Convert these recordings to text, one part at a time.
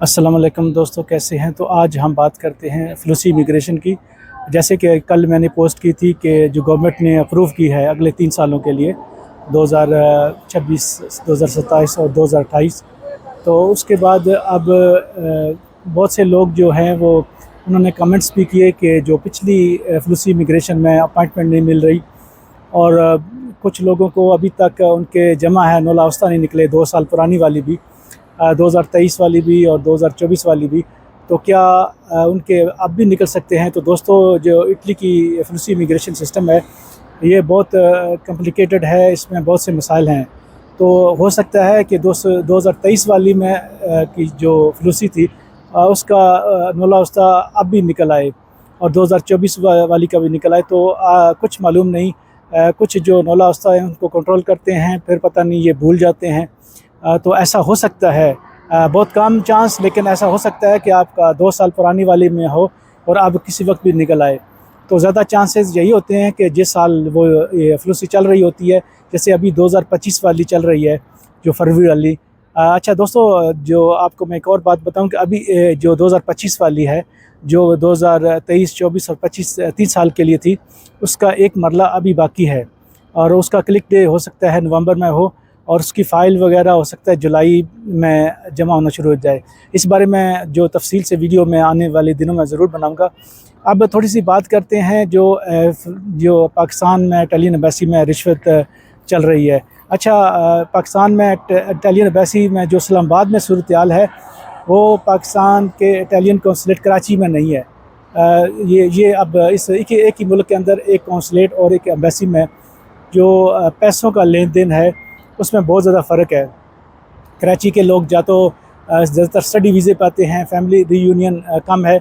अस्सलाम वालेकुम दोस्तों, कैसे हैं। तो आज हम बात करते हैं फ्लूसी इमिग्रेशन की। जैसे कि कल मैंने पोस्ट की थी कि जो गवर्नमेंट ने अप्रूव की है अगले 3 सालों के लिए 2026, 2027 और 2028। तो उसके बाद अब बहुत से लोग जो हैं वो उन्होंने कमेंट्स भी किए कि जो पिछली फ्लूसी इमिग्रेशन में अपॉइंटमेंट नहीं मिल रही, और कुछ लोगों को अभी तक उनके जमा है नौलावस्ता नहीं निकले, 2 साल पुरानी वाली भी, 2023 वाली भी और 2024 वाली भी। तो क्या उनके अब भी निकल सकते हैं? तो दोस्तों, जो इटली की फ्लूसी इमिग्रेशन सिस्टम है ये बहुत कॉम्प्लिकेटेड है, इसमें बहुत से मसाइल हैं। तो हो सकता है कि 2023 वाली में की जो फ्लूसी थी उसका नौलावस्ता अब भी निकल आए और 2024 वाली का भी निकल आए। तो कुछ मालूम नहीं, कुछ जो नौलावस्ता है उनको कंट्रोल करते हैं, फिर पता नहीं ये भूल जाते हैं। तो ऐसा हो सकता है, बहुत कम चांस, लेकिन ऐसा हो सकता है कि आपका 2 साल पुरानी वाली में हो और अब किसी वक्त भी निकल आए। तो ज़्यादा चांसेस यही होते हैं कि जिस साल वो ये फ्लूसी चल रही होती है, जैसे अभी 2025 वाली चल रही है जो फरवरी वाली। अच्छा दोस्तों, जो आपको मैं एक और बात बताऊं कि अभी जो 2025 वाली है, जो 2023, 24 और 25 3 साल के लिए थी, उसका एक मरला अभी बाकी है और उसका क्लिक डे हो सकता है नवंबर में हो, और उसकी फ़ाइल वगैरह हो सकता है जुलाई में जमा होना शुरू हो जाए। इस बारे में जो तफसील से वीडियो में आने वाले दिनों में ज़रूर बनाऊंगा। अब थोड़ी सी बात करते हैं जो पाकिस्तान में इटालियन एम्बेसी में रिश्वत चल रही है। अच्छा, पाकिस्तान में इटालियन एम्बेसी में जो इस्लामाबाद में सूरत-ए-हाल है वो पाकिस्तान के इटालियन कौंसलेट कराची में नहीं है। ये अब इस एक ही मुल्क के अंदर एक कौंसलेट और एक एम्बेसी में जो पैसों का लेन देन है उसमें बहुत ज़्यादा फ़र्क है। कराची के लोग या तो ज़्यादातर स्टडी वीज़े पे आते हैं, फैमिली रीयूनियन कम है।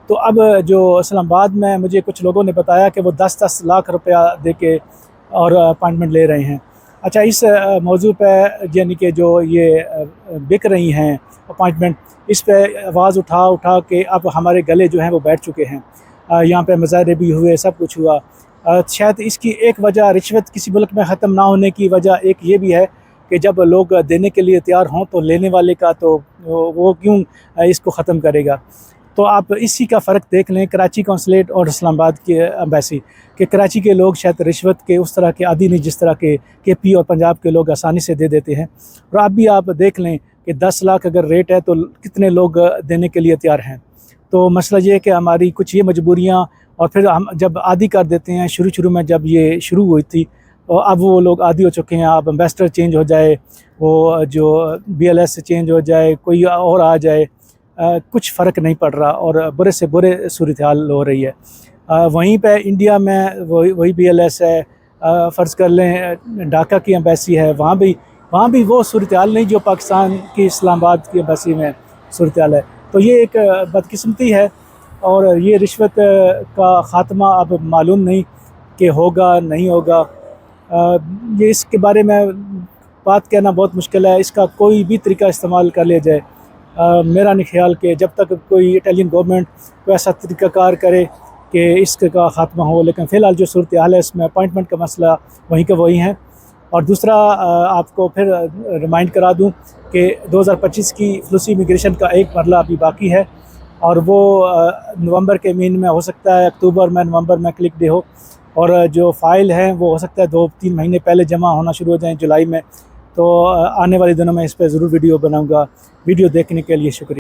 तो अब जो इस्लामाबाद में मुझे कुछ लोगों ने बताया कि वो 10-10 लाख रुपया दे के और अपॉइंटमेंट ले रहे हैं। अच्छा, इस मौजू पे यानी कि जो ये बिक रही हैं अपॉइंटमेंट, इस पे आवाज़ उठा उठा के अब हमारे गले जो हैं वो बैठ चुके हैं। यहाँ पे मुज़ाहरे भी हुए, सब कुछ हुआ। शायद इसकी एक वजह रिश्वत किसी मुल्क में ख़त्म ना होने की वजह एक ये भी है कि जब लोग देने के लिए तैयार हों तो लेने वाले का तो वो क्यों इसको ख़त्म करेगा। तो आप इसी का फ़र्क देख लें कराची कौंसलेट और इस्लामाबाद के एम्बेसी, कि कराची के लोग शायद रिश्वत के उस तरह के आदी नहीं जिस तरह के KP और पंजाब के लोग आसानी से दे देते हैं। और अब भी आप देख लें कि 10 लाख अगर रेट है तो कितने लोग देने के लिए तैयार हैं। तो मसला ये है कि हमारी कुछ ये मजबूरियाँ, और फिर हम जब आदी कर देते हैं, शुरू में जब ये शुरू हुई थी और अब वो लोग आदी हो चुके हैं। अब एम्बेसडर चेंज हो जाए, वो जो BLS से चेंज हो जाए, कोई और आ जाए, कुछ फ़र्क नहीं पड़ रहा और बुरे से बुरे सूरत हाल हो रही है। वहीं पे इंडिया में वही BLS है। फ़र्ज़ कर लें ढाका की एम्बेसी है, वहाँ भी वो सूरत हाल नहीं जो पाकिस्तान की इस्लामाबाद की एम्बेसी में सूरत हाल है। तो ये एक बदकिस्मती है और ये रिश्वत का ख़ात्मा अब मालूम नहीं कि होगा नहीं होगा। ये इसके बारे में बात कहना बहुत मुश्किल है। इसका कोई भी तरीका इस्तेमाल कर लिया जाए, मेरा नहीं ख्याल कि जब तक कोई इटालियन गवर्नमेंट कोई ऐसा तरीक़ाकार करे कि इसका ख़ात्मा हो। लेकिन फ़िलहाल जो सूरत हाल है इसमें अपॉइंटमेंट का मसला वहीं का वही है। और दूसरा, आपको फिर रिमाइंड करा दूं कि 2025 की फ्लूसी इमिग्रेशन का एक मरला अभी बाकी है और वो नवंबर के महीने में हो सकता है, अक्टूबर में, नवंबर में क्लिक डे हो, और जो फ़ाइल है वो हो सकता है 2-3 महीने पहले जमा होना शुरू हो जाए, जुलाई में। तो आने वाले दिनों में इस पर ज़रूर वीडियो बनाऊंगा। वीडियो देखने के लिए शुक्रिया।